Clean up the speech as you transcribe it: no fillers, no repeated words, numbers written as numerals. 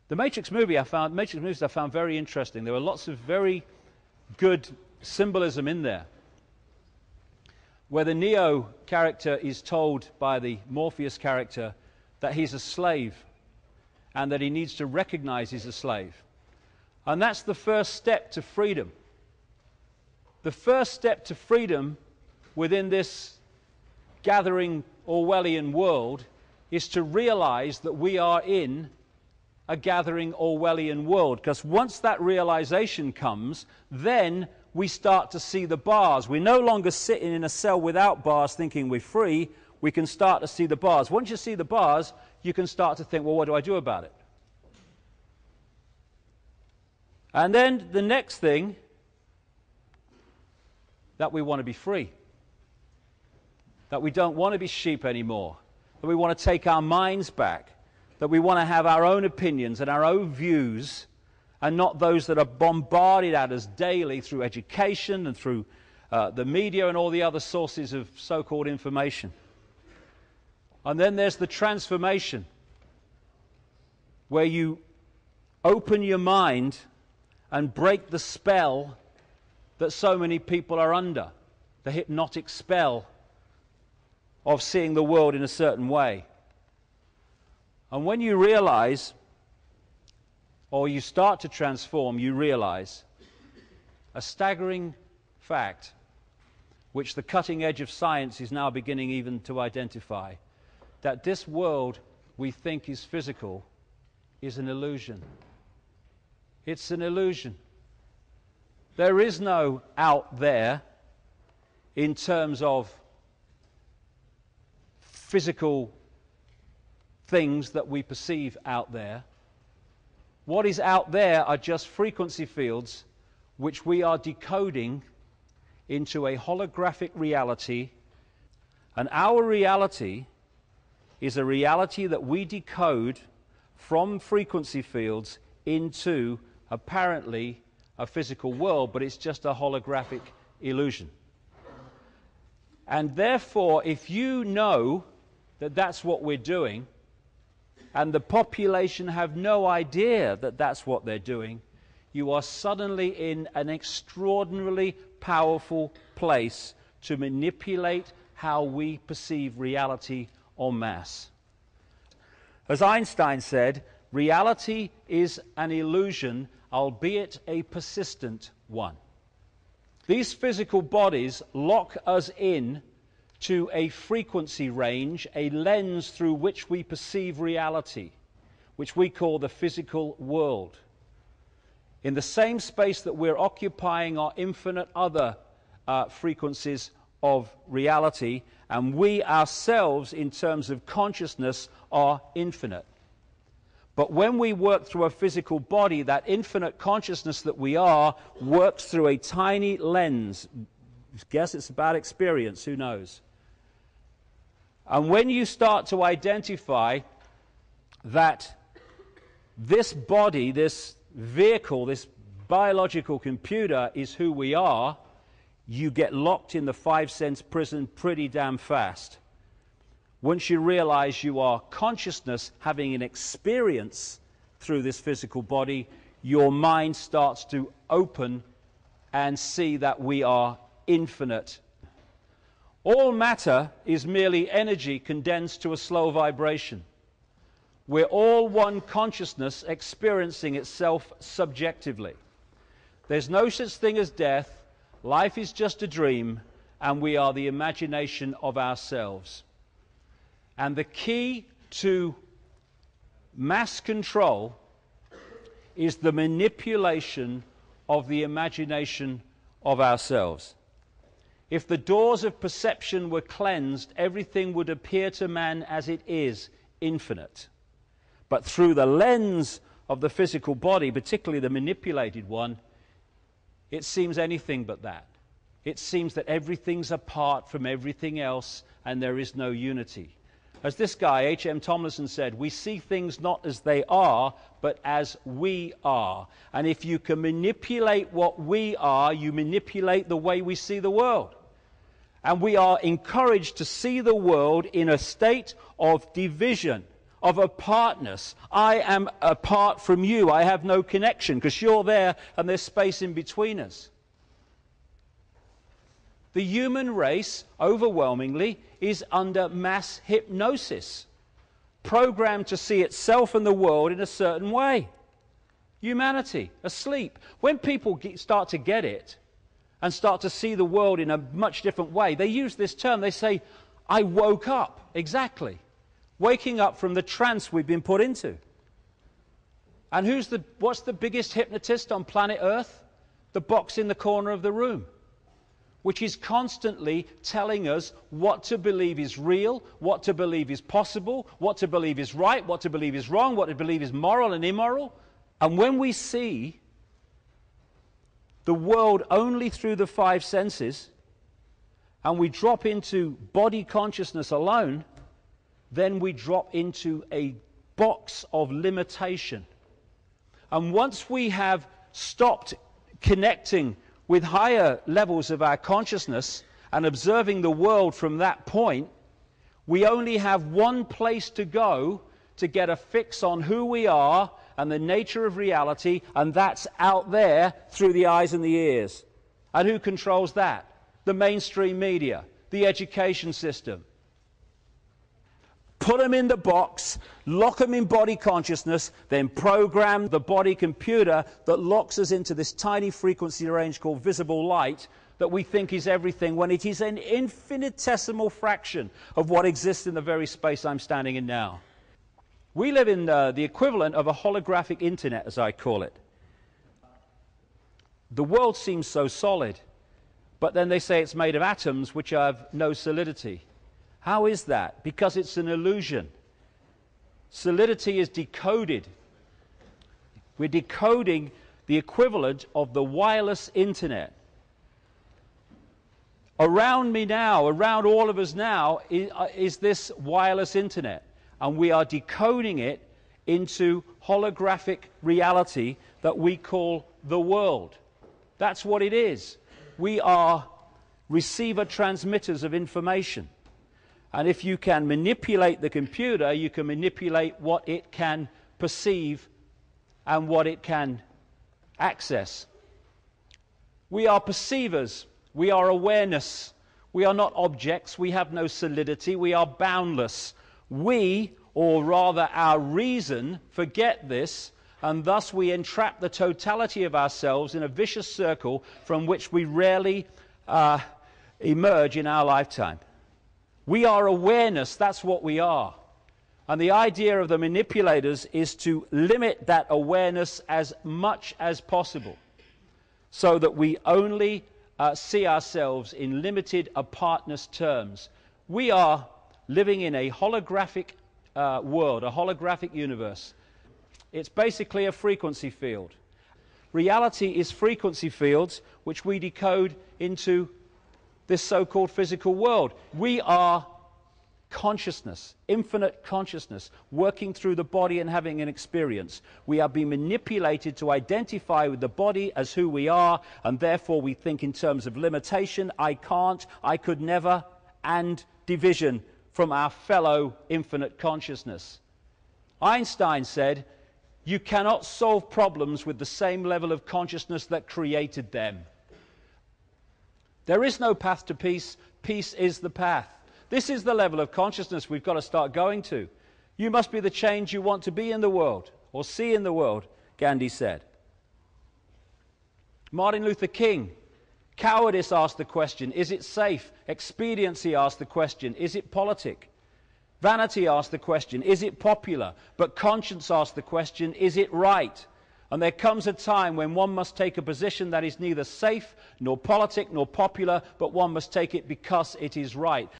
The Matrix movies I found very interesting. There were lots of very good symbolism in there, where the Neo character is told by the Morpheus character that he's a slave and that he needs to recognize he's a slave. And that's the first step to freedom. The first step to freedom within this gathering Orwellian world is to realize that we are in a gathering Orwellian world. Because once that realization comes, then we start to see the bars. We're no longer sitting in a cell without bars thinking we're free. We can start to see the bars. Once you see the bars, you can start to think, well, what do I do about it? And then the next thing, that we want to be free. That we don't want to be sheep anymore. That we want to take our minds back. That we want to have our own opinions and our own views, and not those that are bombarded at us daily through education and through the media and all the other sources of so-called information. And then there's the transformation, where you open your mind and break the spell that so many people are under, the hypnotic spell of seeing the world in a certain way. And when you realize, or you start to transform, you realize a staggering fact, which the cutting edge of science is now beginning even to identify, that this world we think is physical is an illusion. It's an illusion. There is no out there in terms of physical things that we perceive out there. What is out there are just frequency fields which we are decoding into a holographic reality. And our reality is a reality that we decode from frequency fields into apparently a physical world, but it's just a holographic illusion. And therefore, if you know that that's what we're doing, and the population have no idea that that's what they're doing, you are suddenly in an extraordinarily powerful place to manipulate how we perceive reality en masse. As Einstein said, reality is an illusion, albeit a persistent one. These physical bodies lock us in to a frequency range, a lens through which we perceive reality, which we call the physical world. In the same space that we're occupying are infinite other frequencies of reality, and we ourselves, in terms of consciousness, are infinite. But when we work through a physical body, that infinite consciousness that we are works through a tiny lens. I guess it's about experience, who knows? And when you start to identify that this body, this vehicle, this biological computer is who we are, you get locked in the 5 sense prison pretty damn fast. Once you realize you are consciousness having an experience through this physical body, your mind starts to open and see that we are infinite. All matter is merely energy condensed to a slow vibration. We're all one consciousness experiencing itself subjectively. There's no such thing as death. Life is just a dream, and we are the imagination of ourselves. And the key to mass control is the manipulation of the imagination of ourselves. If the doors of perception were cleansed, everything would appear to man as it is, infinite. But through the lens of the physical body, particularly the manipulated one, it seems anything but that. It seems that everything's apart from everything else and there is no unity. As this guy, H.M. Tomlinson, said, we see things not as they are, but as we are. And if you can manipulate what we are, you manipulate the way we see the world. And we are encouraged to see the world in a state of division, of apartness. I am apart from you. I have no connection because you're there and there's space in between us. The human race, overwhelmingly, is under mass hypnosis, programmed to see itself and the world in a certain way. Humanity, asleep. When people start to get it and start to see the world in a much different way, they use this term. They say, I woke up. Exactly. Waking up from the trance we've been put into. And what's the biggest hypnotist on planet Earth? The box in the corner of the room, which is constantly telling us what to believe is real, what to believe is possible, what to believe is right, what to believe is wrong, what to believe is moral and immoral. And when we see the world only through the five senses, and we drop into body consciousness alone, then we drop into a box of limitation. And once we have stopped connecting with higher levels of our consciousness and observing the world from that point, we only have one place to go to get a fix on who we are and the nature of reality, and that's out there through the eyes and the ears. And who controls that? The mainstream media, the education system. Put them in the box, lock them in body consciousness, then program the body computer that locks us into this tiny frequency range called visible light that we think is everything, when it is an infinitesimal fraction of what exists in the very space I'm standing in now. We live in the equivalent of a holographic internet, as I call it. The world seems so solid, but then they say it's made of atoms which have no solidity. How is that? Because it's an illusion. Solidity is decoded. We're decoding the equivalent of the wireless internet. Around me now, around all of us now, is this wireless internet. And we are decoding it into holographic reality that we call the world. That's what it is. We are receiver-transmitters of information. And if you can manipulate the computer, you can manipulate what it can perceive and what it can access. We are perceivers. We are awareness. We are not objects. We have no solidity. We are boundless. We, or rather our reason, forget this, and thus we entrap the totality of ourselves in a vicious circle from which we rarely emerge in our lifetime. We are awareness, that's what we are. And the idea of the manipulators is to limit that awareness as much as possible so that we only see ourselves in limited apartness terms. We are living in a holographic world, a holographic universe. It's basically a frequency field. Reality is frequency fields which we decode into this so-called physical world. We are consciousness, infinite consciousness, working through the body and having an experience. We are being manipulated to identify with the body as who we are, and therefore we think in terms of limitation, I can't, I could never, and division from our fellow infinite consciousness. Einstein said, you cannot solve problems with the same level of consciousness that created them. There is no path to peace. Peace is the path. This is the level of consciousness we've got to start going to. You must be the change you want to be in the world, or see in the world, Gandhi said. Martin Luther King, cowardice asked the question, is it safe? Expediency asked the question, is it politic? Vanity asked the question, is it popular? But conscience asked the question, is it right? And there comes a time when one must take a position that is neither safe, nor politic, nor popular, but one must take it because it is right.